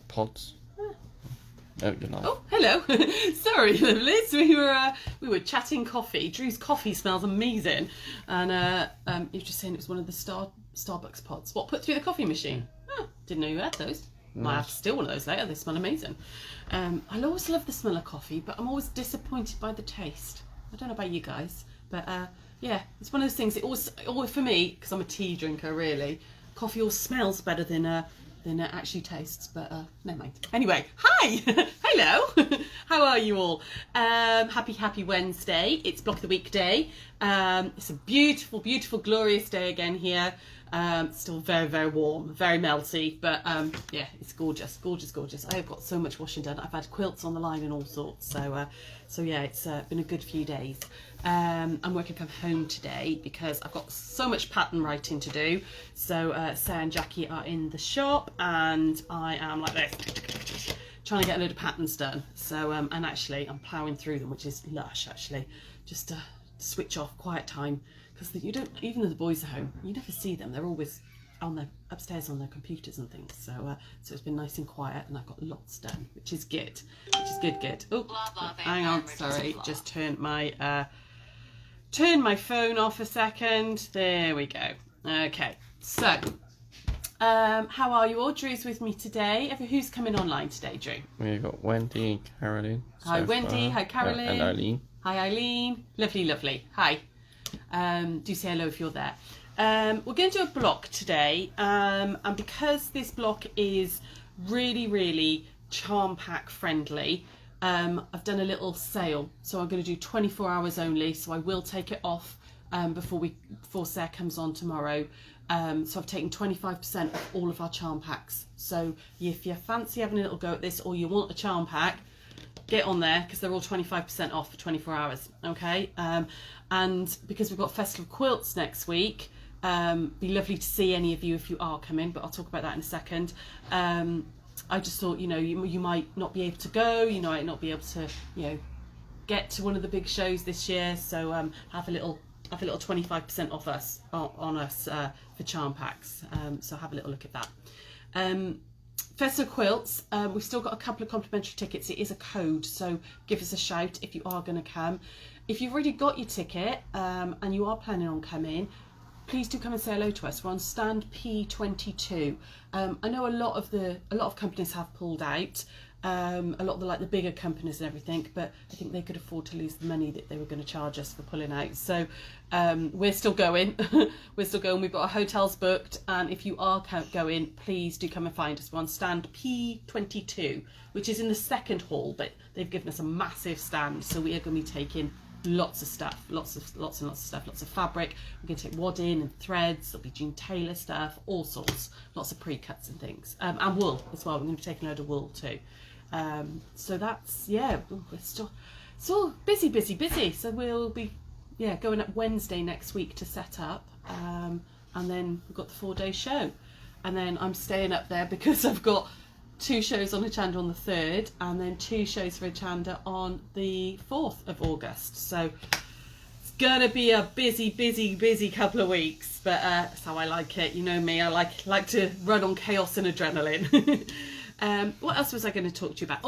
pods. Oh, you're not. Oh, hello. Sorry, lovelies. We were chatting coffee. Drew's coffee smells amazing, and you were just saying it was one of the Starbucks pods. What, put through the coffee machine? Oh, didn't know you had those. Might have to steal one of those later. They smell amazing. I always love the smell of coffee, but I'm always disappointed by the taste. I don't know about you guys, but yeah, it's one of those things. It always for me, because I'm a tea drinker, really, coffee always smells better than it actually tastes, but never mind. Anyway, hi. Hello. How are you all? Happy Wednesday. It's Block of the Week day. It's a beautiful, glorious day again here. Still very, very warm, very melty, but yeah, it's gorgeous. I have got so much washing done. I've had quilts on the line and all sorts, so yeah, it's been a good few days. I'm working from home today because I've got so much pattern writing to do. So Sarah and Jackie are in the shop, and I am like this, trying to get a load of patterns done. So and actually I'm ploughing through them, which is lush actually, just to switch off, quiet time. Because you don't, even though the boys are home, you never see them. They're always upstairs on their computers and things. So so it's been nice and quiet, and I've got lots done, which is good. Good. Oh, hang on, sorry. Just turned my phone off a second. There we go. Okay. So, how are you all? Drew's with me today. Who's coming online today, Drew? We've got Wendy, Caroline. Hi, Wendy. Hi, Caroline. And Eileen. Hi, Eileen. Lovely. Hi. Do say hello if you're there. We're going to do a block today, and because this block is really charm pack friendly, I've done a little sale, so I'm going to do 24 hours only, so I will take it off before Sarah comes on tomorrow. So I've taken 25% of all of our charm packs, so if you fancy having a little go at this, or you want a charm pack, get on there, because they're all 25% off for 24 hours, okay? And because we've got Festival of Quilts next week, be lovely to see any of you if you are coming, but I'll talk about that in a second. I just thought, you might not be able to go, you might not be able to, get to one of the big shows this year, so have a little 25% off us on us for charm packs. So have a little look at that. Festival Quilts, we've still got a couple of complimentary tickets. It is a code, so give us a shout if you are going to come. If you've already got your ticket and you are planning on coming, please do come and say hello to us. We're on stand P22. I know a lot of companies have pulled out. A lot of the bigger companies and everything, but I think they could afford to lose the money that they were going to charge us for pulling out. So we're still going. We've got our hotels booked, and if you are going, please do come and find us. We're on stand P22, which is in the second hall, but they've given us a massive stand, so we are going to be taking lots of stuff, lots of stuff, lots of fabric. We're going to take wadding and threads. There'll be Jean Taylor stuff, all sorts, lots of precuts and things, and wool as well. We're going to be taking a load of wool too. So that's, yeah, we're still busy. So we'll be, going up Wednesday next week to set up, and then we've got the 4-day show, and then I'm staying up there because I've got 2 shows on Achanda on the 3rd, and then 2 shows for Achanda on the 4th of August. So it's gonna be a busy couple of weeks, but that's how I like it. You know me, I like to run on chaos and adrenaline. What else was I going to talk to you about?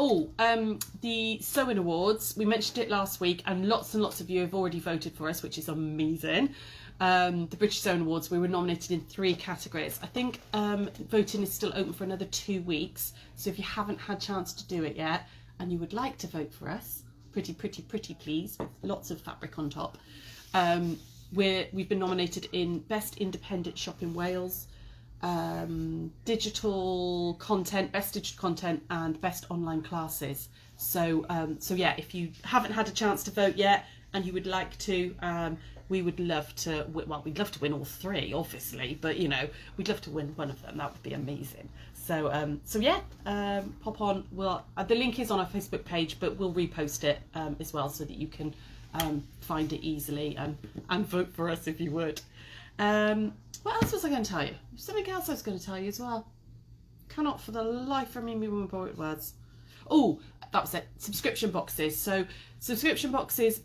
The Sewing Awards. We mentioned it last week, and lots of you have already voted for us, which is amazing. The British Sewing Awards, we were nominated in 3 categories. I think voting is still open for another 2 weeks, so if you haven't had a chance to do it yet and you would like to vote for us, pretty please, with lots of fabric on top, we've been nominated in Best Independent Shop in Wales, digital content, best digital content, and best online classes. So yeah, if you haven't had a chance to vote yet and you would like to, we would love to, we'd love to win all 3, obviously, but we'd love to win one of them. That would be amazing. So yeah, pop on. The link is on our Facebook page, but we'll repost it as well, so that you can find it easily and vote for us if you would. What else was I going to tell you? Something else I was going to tell you as well. Cannot for the life of me remember what it was. Oh, that was it. Subscription boxes. So subscription boxes,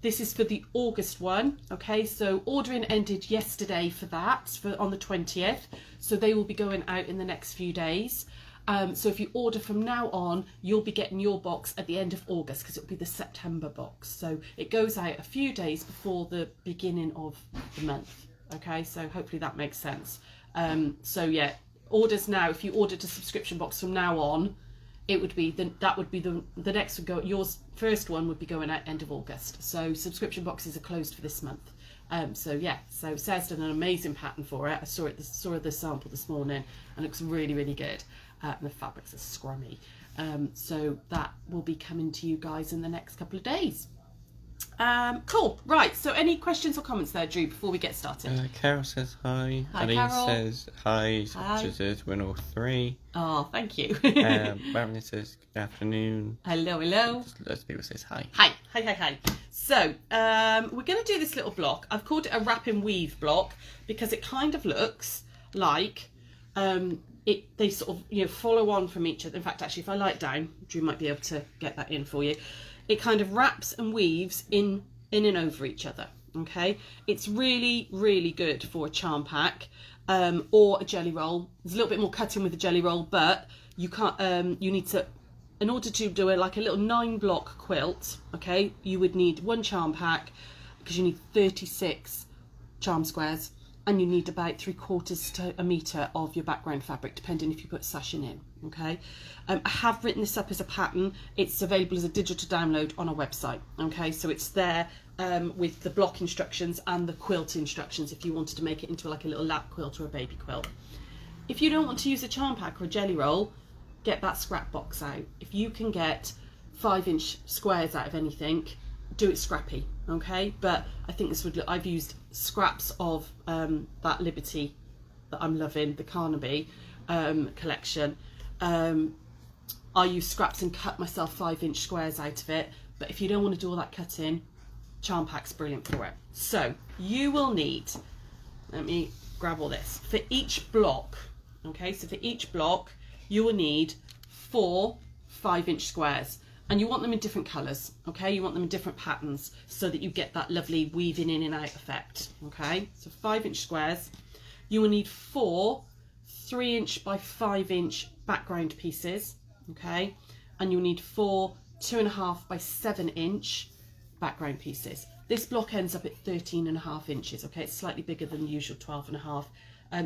this is for the August one. Okay, so ordering ended yesterday for that, on the 20th. So they will be going out in the next few days. So if you order from now on, you'll be getting your box at the end of August, because it'll be the September box. So it goes out a few days before the beginning of the month. Okay, so hopefully that makes sense. So yeah, orders now, if you ordered a subscription box from now on, it would be the next would go, yours first one would be going out end of August. So subscription boxes are closed for this month. So yeah, so Sarah's done an amazing pattern for it. I saw the sample this morning, and it looks really, really good. And the fabrics are scrummy. So that will be coming to you guys in the next couple of days. Cool. Right, so any questions or comments there, Drew, before we get started? Carol says hi. Hi, Aline Carol. says hi. Hi. She says we're all three. Oh, thank you. Marilyn says good afternoon. Hello, hello. Just loads of people says hi. Hi, hi, hi, hi. So, we're going to do this little block. I've called it a wrap and weave block because it kind of looks like they sort of, you know, follow on from each other. In fact, actually, if I lie it down, Drew might be able to get that in for you. It kind of wraps and weaves in and over each other. Okay, it's really, really good for a charm pack or a jelly roll. There's a little bit more cutting with the jelly roll, but you can't. You need to, in order to do it like a little 9-block quilt. Okay, you would need 1 charm pack because you need 36 charm squares, and you need about 3/4 to a metre of your background fabric, depending if you put sashing in. Okay, I have written this up as a pattern. It's available as a digital download on our website. Okay, so it's there with the block instructions and the quilt instructions if you wanted to make it into like a little lap quilt or a baby quilt. If you don't want to use a charm pack or a jelly roll, get that scrap box out. If you can get 5-inch squares out of anything, do it scrappy. Okay, but I think this would look, I've used scraps of that Liberty that I'm loving, the Carnaby collection. I use scraps and cut myself 5-inch squares out of it, but if you don't want to do all that cutting, charm pack's brilliant for it. So you will need, let me grab all this, for each block. Okay, so for each block you will need 4 5-inch squares, and you want them in different colours. Okay, you want them in different patterns so that you get that lovely weaving in and out effect. Okay, so 5-inch squares. You will need 4 3-inch by 5-inch background pieces. Okay, and you'll need 4 2.5 by 7-inch background pieces. This block ends up at 13.5 inches. Okay, it's slightly bigger than the usual 12.5.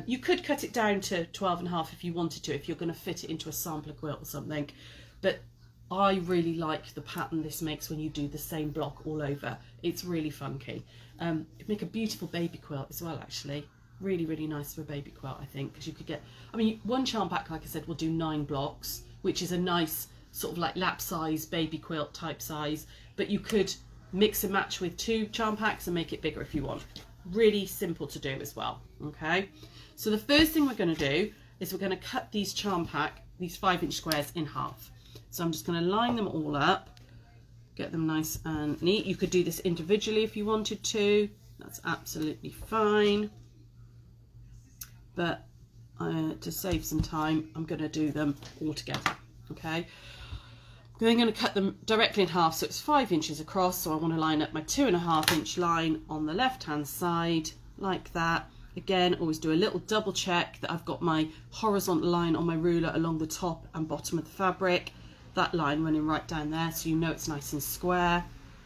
You could cut it down to 12.5 if you wanted to, if you're going to fit it into a sampler quilt or something, but I really like the pattern this makes when you do the same block all over. It's really funky. It'd make a beautiful baby quilt as well, actually. Really, really nice for a baby quilt, I think, because you could get, I mean, 1 charm pack, like I said, will do 9 blocks, which is a nice sort of like lap size baby quilt type size, but you could mix and match with 2 charm packs and make it bigger if you want. Really simple to do as well. Okay, so the first thing we're going to do is we're going to cut these charm pack, these 5-inch squares, in half. So I'm just going to line them all up, get them nice and neat. You could do this individually if you wanted to, that's absolutely fine, but to save some time I'm going to do them all together. Okay, then I'm going to cut them directly in half, so it's 5 inches across, so I want to line up my 2.5-inch line on the left hand side like that. Again, always do a little double check that I've got my horizontal line on my ruler along the top and bottom of the fabric, that line running right down there, so you know it's nice and square,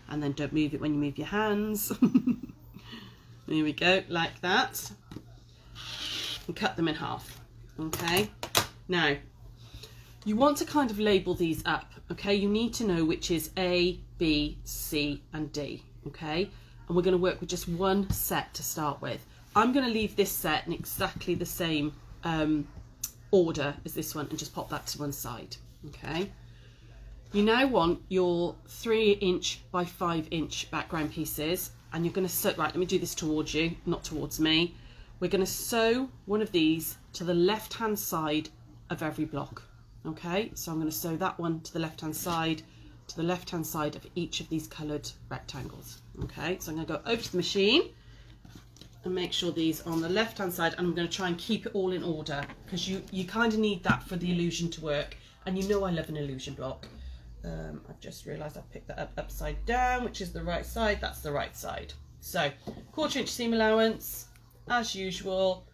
and then don't move it when you move your hands. There we go, like that, and cut them in half. Okay, now you want to kind of label these up. Okay, you need to know which is A, B, C and D. Okay, and we're going to work with just 1 set to start with. I'm going to leave this set in exactly the same order as this one and just pop that to one side. Okay, you now want your 3-inch by 5-inch background pieces, and you're going to sew, right, let me do this towards you, not towards me. We're going to sew one of these to the left hand side of every block. Okay, so I'm going to sew that one to the left hand side of each of these coloured rectangles. Okay, so I'm going to go over to the machine and make sure these are on the left hand side, and I'm going to try and keep it all in order because you kind of need that for the illusion to work, and you know I love an illusion block. I've just realised I've picked that up upside down, which is the right side. That's the right side. So 1/4 inch seam allowance as usual,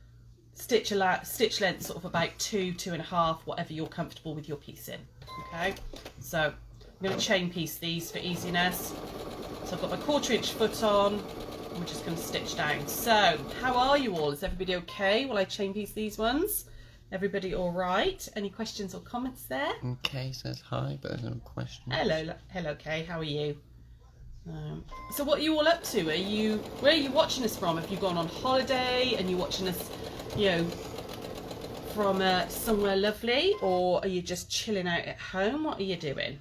stitch length sort of about 2.5, whatever you're comfortable with your piecing. Okay, so I'm going to chain piece these for easiness. So I've got my 1/4 inch foot on, and we're just going to stitch down. So how are you all? Is everybody okay while I chain piece these ones? Everybody all right? Any questions or comments there? Kay says hi, but there's no question. Hello Kay, how are you? So what are you all up to? Where are you watching us from? Have you gone on holiday and you're watching us, you know, from somewhere lovely, or are you just chilling out at home? What are you doing?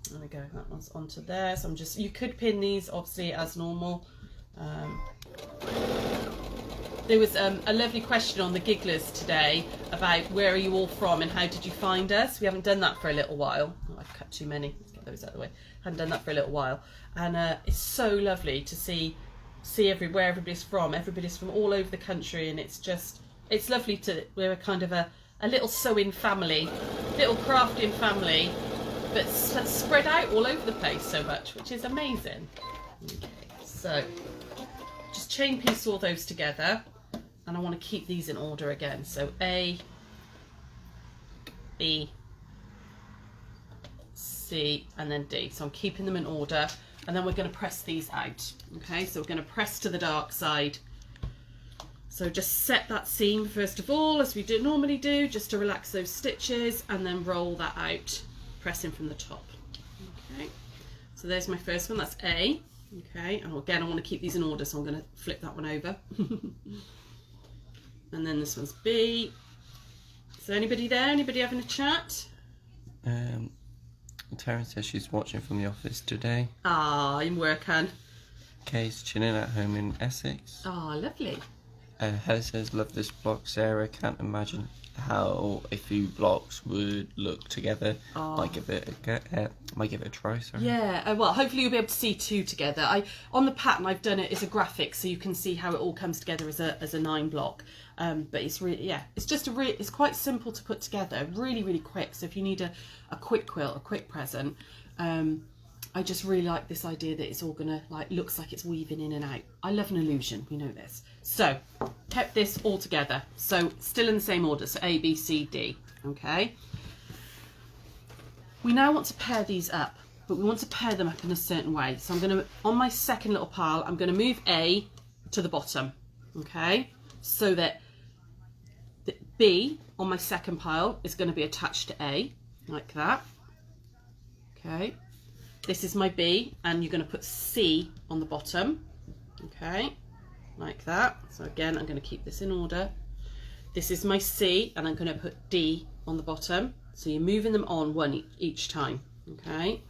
There we go, that one's onto there. So you could pin these obviously as normal. There was a lovely question on the Gigglers today about where are you all from and how did you find us? We haven't done that for a little while. Oh, I've cut too many. Let's get those out of the way. Hadn't done that for a little while, and it's so lovely to see where everybody's from. Everybody's from all over the country, and it's lovely we're kind of a little sewing family, little crafting family, but spread out all over the place so much, which is amazing. Okay, so just chain piece all those together, and I want to keep these in order again. So A, B, C, and then D. So I'm keeping them in order, and then we're going to press these out. Okay, so we're going to press to the dark side. So just set that seam first of all, as we normally do, just to relax those stitches, and then roll that out, pressing from the top. Okay, so there's my first one, that's A. Okay, and again I want to keep these in order, so I'm going to flip that one over. And then this one's B. So anybody there? Anybody having a chat? Taryn says she's watching from the office today. Ah, in working. Kay's chilling at home in Essex. Ah, lovely. Heather says, love this block. Sarah, can't imagine how a few blocks would look together. Oh. Might give it a try. Sorry. Yeah, well, hopefully you'll be able to see two together. On the pattern I've done it as a graphic, so you can see how it all comes together as a 9 block. But it's really, yeah, it's just it's quite simple to put together, really quick. So if you need a quick quilt, a quick present, I just really like this idea that it's all gonna looks like it's weaving in and out. I love an illusion, we know this. So kept this all together. So still in the same order, so A, B, C, D. Okay. We now want to pair these up, but we want to pair them up in a certain way. So I'm gonna, on my second little pile, I'm gonna move A to the bottom. Okay, so that the B on my second pile is going to be attached to A, like that. Okay, this is my B, and you're going to put C on the bottom. Okay, like that. So again, I'm going to keep this in order. This is my C, and I'm going to put D on the bottom. So you're moving them on one each time. Okay,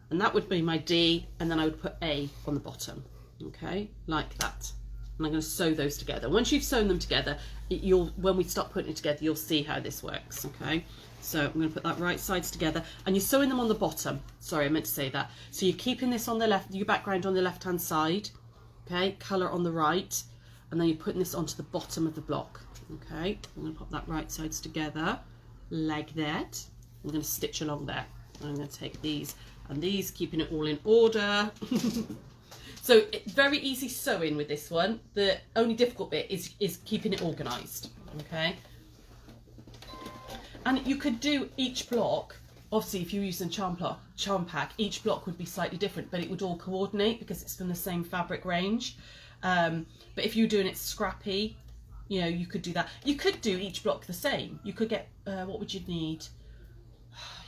and that would be my D, and then I would put A on the bottom. Okay, like that. And I'm going to sew those together. Once you've sewn them together, when we start putting it together, you'll see how this works. Okay, so I'm going to put that right sides together, and you're sewing them on the bottom. Sorry, I meant to say that. So you're keeping this on the left, your background on the left hand side. Okay, colour on the right, and then you're putting this onto the bottom of the block. Okay, I'm going to put that right sides together like that. I'm going to stitch along there. I'm going to take these and these, keeping it all in order. So very easy sewing with this one. The only difficult bit is keeping it organised. Okay, and you could do each block. Obviously, if you're using charm pack, each block would be slightly different, but it would all coordinate because it's from the same fabric range. But if you're doing it scrappy, you know, you could do that. You could do each block the same. You could get what would you need?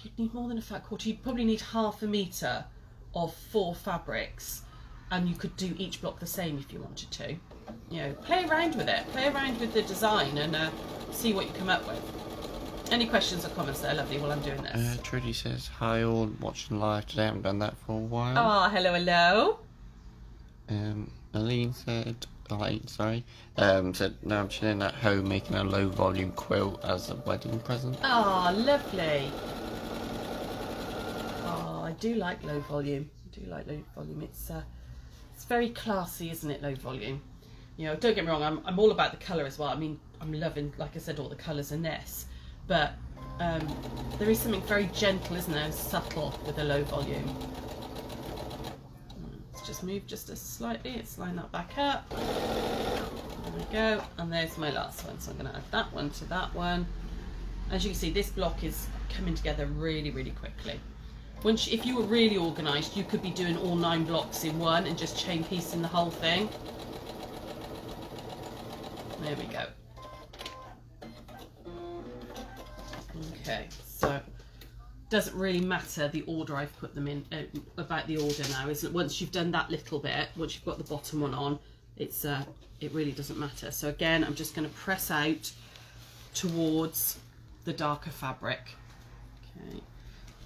You'd need more than a fat quarter. You'd probably need 1/2 metre of 4 fabrics. And you could do each block the same if you wanted to. You know, play around with it. Play around with the design and see what you come up with. Any questions or comments there, lovely, while I'm doing this? Trudy says, hi all, watching live today. I haven't done that for a while. Oh, hello. Elaine said, said, no, I'm chilling at home making a low volume quilt as a wedding present. Oh, lovely. Oh, I do like low volume. It's very classy, isn't it, low volume? You know, don't get me wrong, I'm all about the colour as well. I mean, I'm loving, like I said, all the colours in this. But there is something very gentle, isn't there, and subtle with a low volume. Let's just move just a slightly, let's line that back up. There we go, and there's my last one. So I'm going to add that one to that one. As you can see, this block is coming together really, really quickly. If you were really organised, you could be doing all 9 blocks in one and just chain piecing the whole thing. There we go. Okay, so doesn't really matter the order I've put them in, about the order now, isn't it? Once you've done that little bit, once you've got the bottom one on, it really doesn't matter. So again, I'm just going to press out towards the darker fabric. Okay,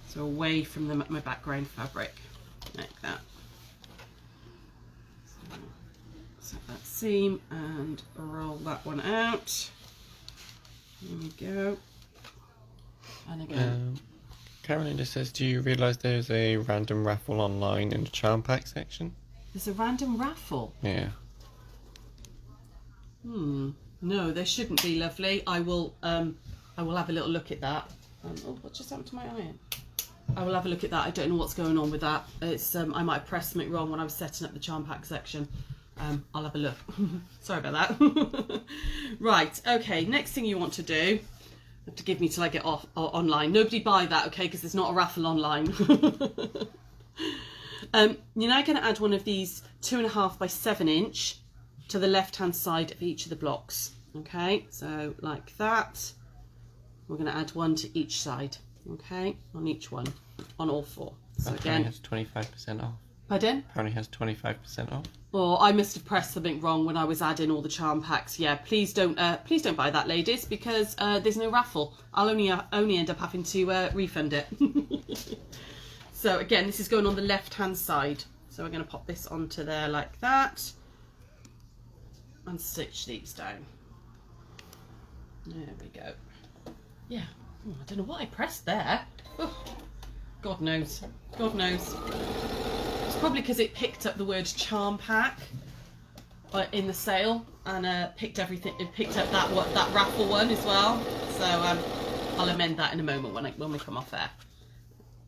so away from my background fabric, like that. So set that seam and roll that one out. There we go. And again. Carolina says, do you realise there's a random raffle online in the charm pack section? There's a random raffle? Yeah. No, there shouldn't be, lovely. I will have a little look at that. Oh, what just happened to my iron? I will have a look at that. I don't know what's going on with that. It's I might have pressed something wrong when I was setting up the charm pack section. I'll have a look. Sorry about that. Right, okay, next thing you want to do, you have to give me till I get off online. Nobody buy that, okay, because there's not a raffle online. You're now going to add one of these 2.5 by 7 inch to the left hand side of each of the blocks. Okay, so like that. We're going to add one to each side. Okay, on each one, on all 4. So that again, has 25% off. Pardon? Apparently has 25% off. Or I must have pressed something wrong when I was adding all the charm packs. Yeah, please don't buy that, ladies, because there's no raffle. I'll only end up having to refund it. So again, this is going on the left hand side. So we're going to pop this onto there like that, and stitch these down. There we go. Yeah. Oh, I don't know what I pressed there. Oh, God knows. God knows. It's probably because it picked up the word charm pack in the sale, and picked everything. It picked up that raffle one as well. So I'll amend that in a moment when we come off there.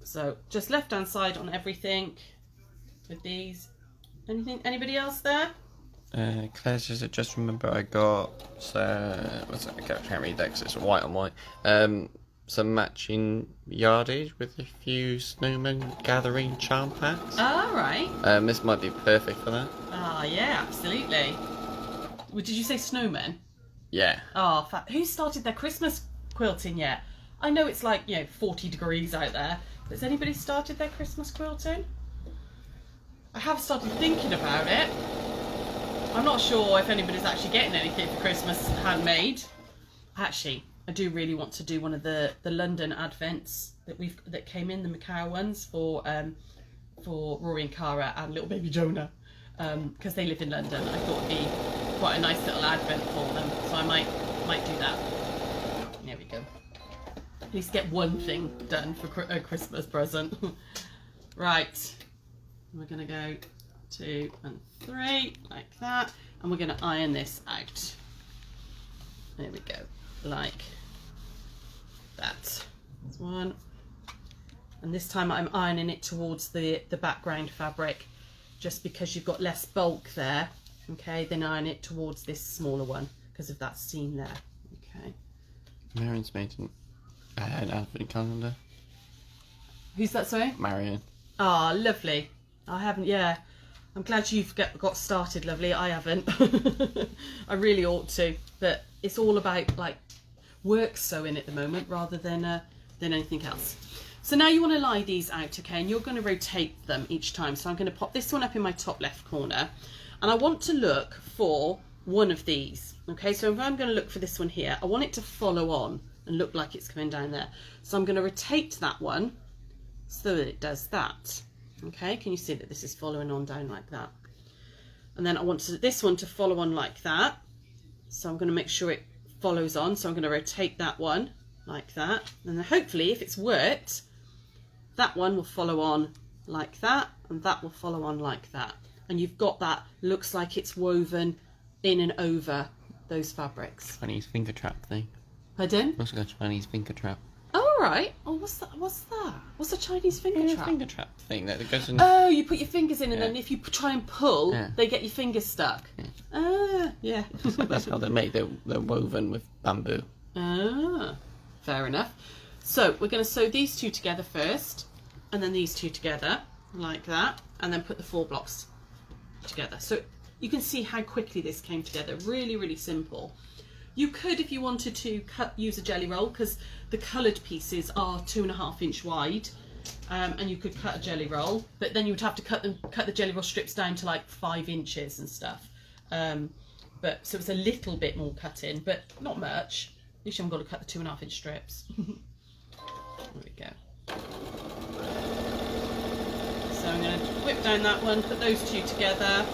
So just left hand side on everything with these. Anybody else there? Claire says, just remember I got what's that? I can't read that because it's white on white. Some matching yardage with a few snowman gathering charm packs. All right. This might be perfect for that. Ah, yeah, absolutely. Well, did you say snowmen? Yeah. Oh, who started their Christmas quilting yet? I know it's like 40 degrees out there. But has anybody started their Christmas quilting? I have started thinking about it. I'm not sure if anybody's actually getting anything for Christmas handmade. Actually, I do really want to do one of the London advents that came in, the Macau ones for Rory and Cara and little baby Jonah, because they live in London. I thought it'd be quite a nice little advent for them, so I might do that. There we go. At least get one thing done for a Christmas present. Right, we're gonna go 2 and 3 like that, and we're gonna iron this out. There we go, like that. That's one, and this time I'm ironing it towards the background fabric, just because you've got less bulk there. Okay, then iron it towards this smaller one because of that seam there. Okay. Marion's made an advent calendar. Who's that, sorry? Marion. Ah, oh, lovely. I haven't, yeah. I'm glad you've got started, lovely. I haven't. I really ought to, but it's all about like work sewing at the moment rather than anything else. So now you want to lie these out, okay, and you're going to rotate them each time. So I'm going to pop this one up in my top left corner, and I want to look for one of these. Okay, so if I'm going to look for this one here, I want it to follow on and look like it's coming down there. So I'm going to rotate that one so that it does that. Okay, can you see that this is following on down like that? And then I want this one to follow on like that. So I'm going to make sure it follows on. So I'm going to rotate that one like that. And then hopefully, if it's worked, that one will follow on like that, and that will follow on like that. And you've got that, looks like it's woven in and over those fabrics. Chinese finger trap thing. Pardon? Also got a Chinese finger trap. Oh all right. Oh, what's that? What's that? What's a Chinese finger trap? Finger trap thing that goes in. Oh, you put your fingers in, and Yeah. then if you try and pull, Yeah. they get your fingers stuck. Yeah. Ah, yeah. That's how they're made. They're woven with bamboo. Ah, fair enough. So we're going to sew these two together first, and then these two together, like that, and then put the 4 blocks together. So you can see how quickly this came together. Really, really simple. You could, if you wanted to, use a jelly roll, because the coloured pieces are 2.5 inch wide, and you could cut a jelly roll, but then you would have to cut the jelly roll strips down to like 5 inches and stuff. But so it's a little bit more cutting, but not much. At least you haven't got to cut the 2.5 inch strips. There we go. So I'm going to whip down that one, put those two together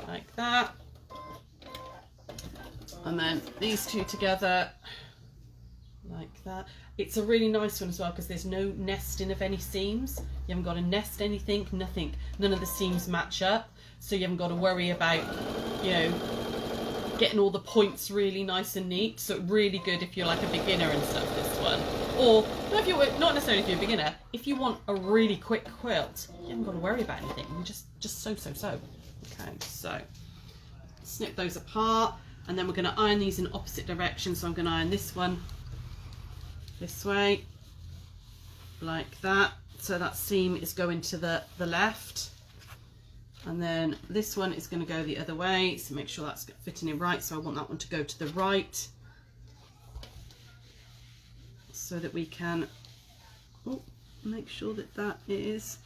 like that. And then these two together like that. It's a really nice one as well because there's no nesting of any seams. You haven't got to nest anything, nothing. None of the seams match up. So you haven't got to worry about, you know, getting all the points really nice and neat. So really good if you're like a beginner and stuff, this one. Or if you're not necessarily if you're a beginner, if you want a really quick quilt, you haven't got to worry about anything. You just sew. Okay, so snip those apart. And then we're going to iron these in opposite directions. So I'm going to iron this one this way, like that. So that seam is going to the left. And then this one is going to go the other way. So make sure that's fitting in right. So I want that one to go to the right. So that we can make sure that that is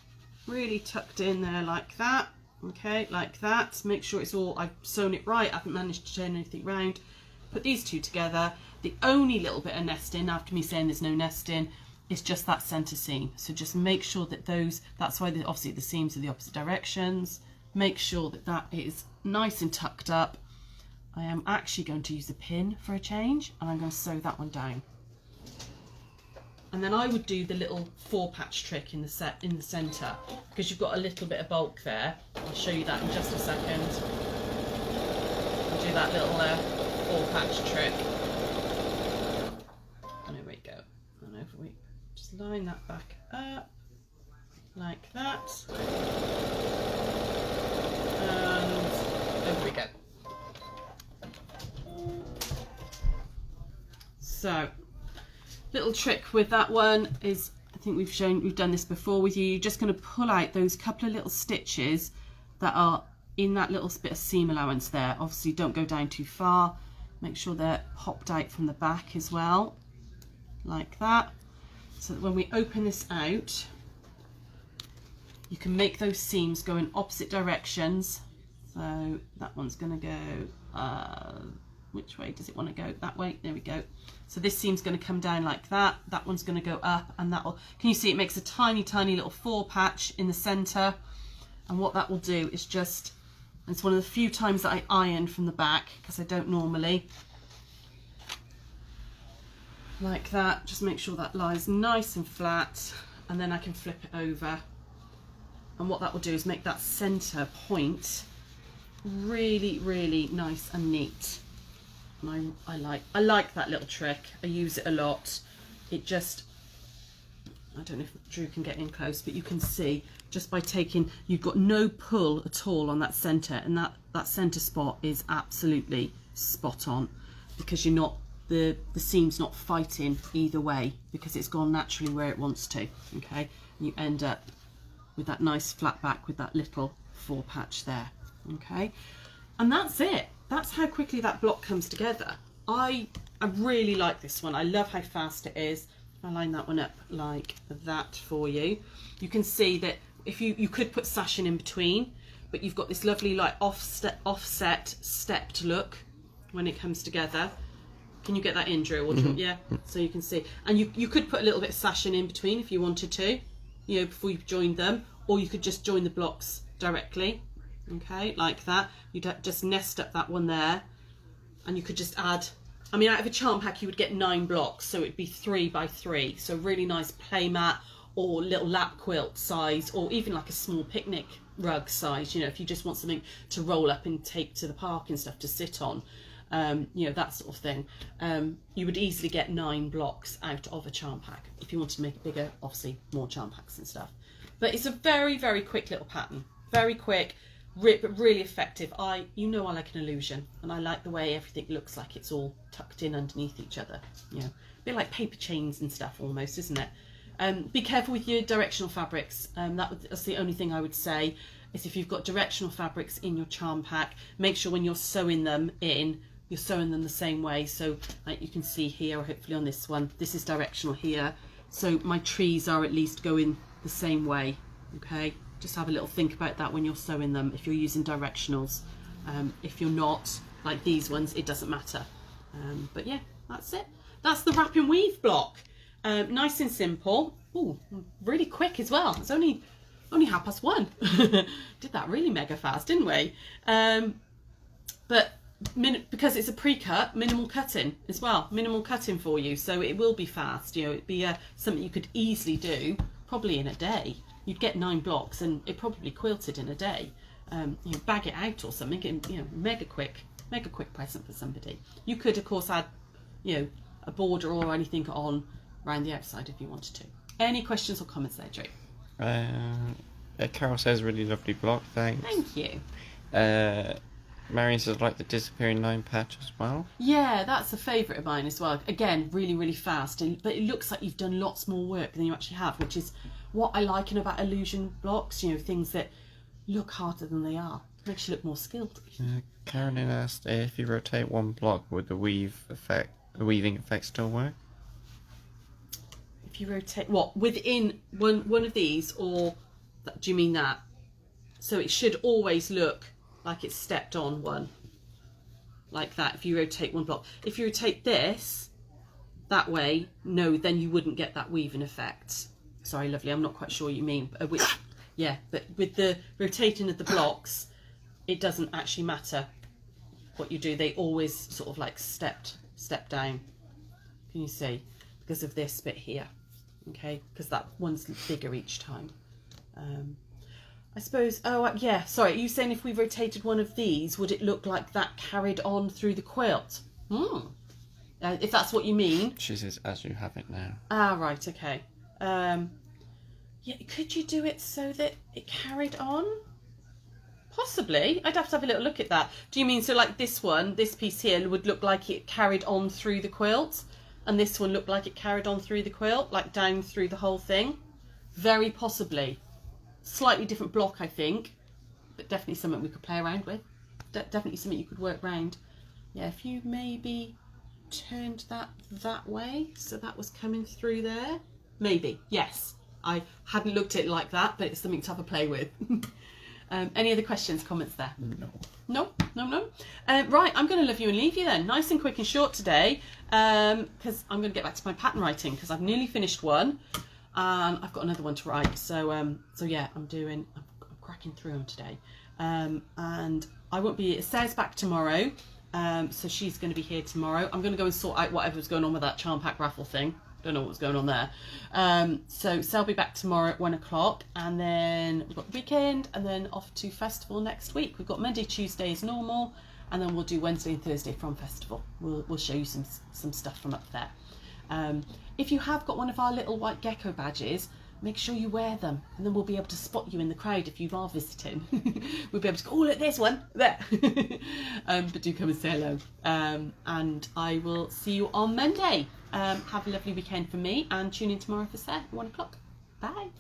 really tucked in there like that. Okay, like that. Make sure it's all, I've sewn it right, I haven't managed to turn anything round. Put these two together. The only little bit of nesting, after me saying there's no nesting, is just that centre seam. So just make sure that those, that's why obviously the seams are the opposite directions. Make sure that that is nice and tucked up. I am actually going to use a pin for a change, and I'm going to sew that one down. And then I would do the little 4-patch trick in the centre because you've got a little bit of bulk there. I'll show you that in just a second. I'll do that little 4-patch trick. And there we go. And over we just line that back up like that. And over we go. So, little trick with that one is, I think we've done this before with you. You're just going to pull out those couple of little stitches that are in that little bit of seam allowance there. Obviously don't go down too far. Make sure they're popped out from the back as well, like that. So that when we open this out, you can make those seams go in opposite directions. So that one's going to go, which way does it want to go? That way, there we go. So this seam's going to come down like that. That one's going to go up, and that will, can you see it makes a tiny, tiny little 4-patch in the center. And what that will do is just, it's one of the few times that I iron from the back because I don't normally, like that. Just make sure that lies nice and flat, and then I can flip it over. And what that will do is make that center point really, really nice and neat. And I like that little trick. I use it a lot. It just, I don't know if Drew can get in close, but you can see just by taking, you've got no pull at all on that center, and that center spot is absolutely spot on because you're not, the seam's not fighting either way because it's gone naturally where it wants to. Okay, and you end up with that nice flat back with that little 4-patch there. Okay, and that's it. That's how quickly that block comes together. I really like this one. I love how fast it is. I'll line that one up like that for you. You can see that if you could put sashing in between, but you've got this lovely like offset stepped look when it comes together. Can you get that in, Drew? Or yeah, so you can see. And you could put a little bit of sashing in between if you wanted to, you know, before you've joined them, or you could just join the blocks directly. Okay, like that. You'd just nest up that one there, and you could just add, I mean, out of a charm pack you would get 9 blocks, so it'd be 3 by 3, so really nice play mat or little lap quilt size, or even like a small picnic rug size, you know, if you just want something to roll up and take to the park and stuff to sit on. you know, that sort of thing. You would easily get 9 blocks out of a charm pack. If you wanted to make it bigger, obviously more charm packs and stuff. But it's a very, very quick little pattern. Very quick, but really effective. You know I like an illusion, and I like the way everything looks like it's all tucked in underneath each other. You know, a bit like paper chains and stuff almost, isn't it? Be careful with your directional fabrics. That's the only thing I would say, is if you've got directional fabrics in your charm pack, make sure when you're sewing them in, you're sewing them the same way. So like you can see here, or hopefully on this one, this is directional here. So my trees are at least going the same way, okay? Just have a little think about that when you're sewing them, if you're using directionals. If you're not, like these ones, it doesn't matter. But yeah, that's it. That's the wrap and weave block. Nice and simple. Ooh, really quick as well. It's only 1:30. Did that really mega fast, didn't we? But because it's a pre-cut, minimal cutting as well. Minimal cutting for you, so it will be fast. You know, it'd be something you could easily do probably in a day. You'd get 9 blocks and it probably quilted in a day. You know, bag it out or something, and, you know, mega quick present for somebody. You could of course add, you know, a border or anything on around the outside if you wanted to. Any questions or comments there, Drew? Carol says really lovely block, thanks. Thank you. Marion says like the disappearing 9 patch as well. Yeah, that's a favourite of mine as well. Again, really, really fast, but it looks like you've done lots more work than you actually have, which is what I like about illusion blocks, you know, things that look harder than they are. Makes you look more skilled. Carolyn asked if you rotate one block, would the weaving effect still work? If you rotate, what, within one of these, or do you mean that? So it should always look like it's stepped on one, like that, if you rotate one block. If you rotate this that way, no, then you wouldn't get that weaving effect. Sorry, lovely, I'm not quite sure what you mean. Yeah, but with the rotating of the blocks, it doesn't actually matter what you do. They always sort of like step down. Can you see? Because of this bit here, okay? Because that one's bigger each time. I suppose, yeah, sorry, are you saying if we rotated one of these, would it look like that carried on through the quilt? If that's what you mean. She says, as you have it now. Ah, right, okay. Yeah, could you do it so that it carried on? Possibly. I'd have to have a little look at that. Do you mean, so like this one, this piece here would look like it carried on through the quilt, and this one looked like it carried on through the quilt, like down through the whole thing? Very possibly. Slightly different block, I think, but definitely something we could play around with. Definitely something you could work around. Yeah, if you maybe turned that way, so that was coming through there. Maybe, yes. I hadn't looked at it like that, but it's something to have a play with. Any other questions, comments there? No. Right, I'm going to love you and leave you then. Nice and quick and short today, because I'm going to get back to my pattern writing, because I've nearly finished one. I've got another one to write, so yeah, I'm cracking through them today, and I won't be. Sarah's back tomorrow, so she's going to be here tomorrow. I'm going to go and sort out whatever's going on with that charm pack raffle thing. Don't know what's going on there. So Sarah'll be back tomorrow at 1 o'clock, and then we've got the weekend, and then off to festival next week. We've got Monday, Tuesday as normal, and then we'll do Wednesday and Thursday from festival. We'll show you some stuff from up there. If you have got one of our little white gecko badges, make sure you wear them, and then we'll be able to spot you in the crowd if you are visiting. We'll be able to go, oh look, there's one there. But do come and say hello, and I will see you on Monday. Have a lovely weekend from me, and tune in tomorrow for Sarah at 1 o'clock. Bye.